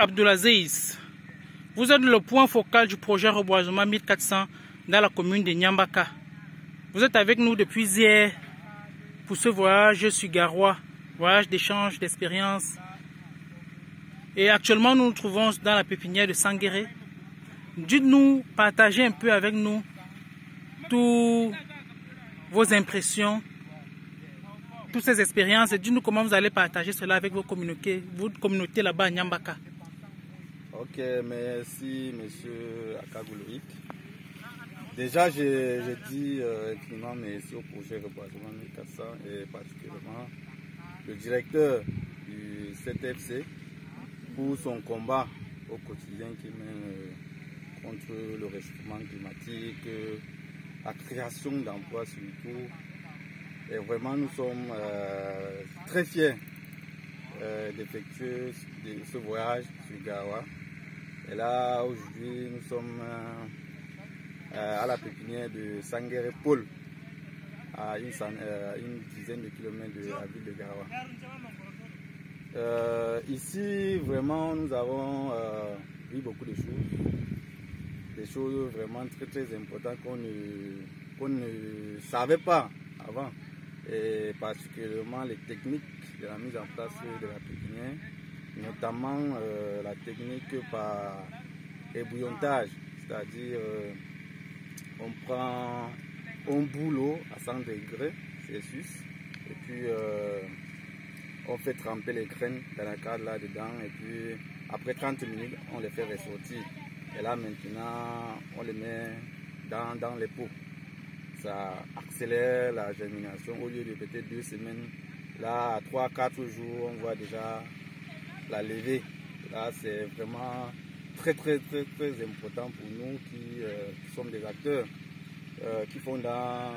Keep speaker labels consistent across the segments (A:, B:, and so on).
A: Abdoulaziz, vous êtes le point focal du projet reboisement 1400 dans la commune de Nyambaka. Vous êtes avec nous depuis hier pour ce voyage sur Garoua, voyage d'échange, d'expérience. Et actuellement, nous nous trouvons dans la pépinière de Sanguéré. Dites-nous, partagez un peu avec nous toutes vos impressions, toutes ces expériences, et dites-nous comment vous allez partager cela avec vos communautés là-bas à Nyambaka.
B: Ok, merci monsieur Akagouloïk. Déjà, j'ai dit infiniment merci au projet Reboisement 1400 et particulièrement le directeur du CTFC pour son combat au quotidien qui mène contre le réchauffement climatique, la création d'emplois surtout. Et vraiment, nous sommes très fiers d'effectuer ce voyage sur Garoua. Et là, aujourd'hui, nous sommes à la pépinière de Sanguéré Paul, à une dizaine de kilomètres de la ville de Garoua. Ici, vraiment, nous avons vu beaucoup de choses. Des choses vraiment très importantes qu'on ne savait pas avant. Et particulièrement les techniques de la mise en place de la pépinière, notamment la technique par ébouillantage, c'est-à-dire on prend un boulot à 100 degrés Celsius et puis on fait tremper les graines dans la carte là-dedans et puis après 30 minutes on les fait ressortir et là maintenant on les met dans les pots. Ça accélère la germination au lieu de peut-être 2 semaines. Là, à 3-4 jours, on voit déjà la levée. Là, c'est vraiment très important pour nous qui sommes des acteurs, qui font dans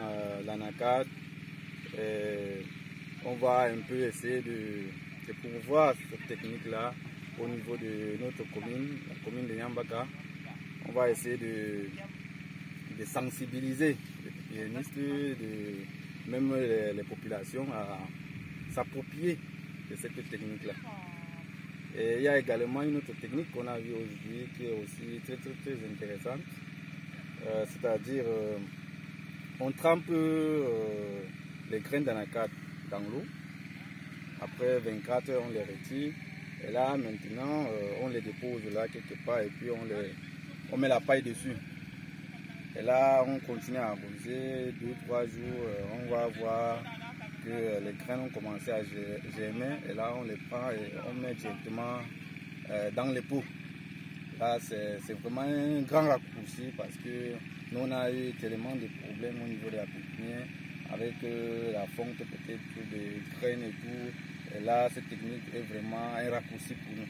B: l'anacarde. On va un peu essayer de promouvoir cette technique-là au niveau de notre commune, la commune de Nyambaka. On va essayer de sensibiliser les ministres, même les populations à s'approprier de cette technique-là. Et il y a également une autre technique qu'on a vue aujourd'hui qui est aussi très intéressante. C'est-à-dire, on trempe les graines d'anacarde dans l'eau. Après 24 heures, on les retire. Et là, maintenant, on les dépose là quelque part et puis on met la paille dessus. Et là, on continue à arroser 2-3 jours. On va voir que les graines ont commencé à germer. Et là, on les prend et on met directement dans les pots. Là, c'est vraiment un grand raccourci parce que nous, on a eu tellement de problèmes au niveau de la pépinière avec la fonte peut-être des graines et tout. Et là, cette technique est vraiment un raccourci pour nous.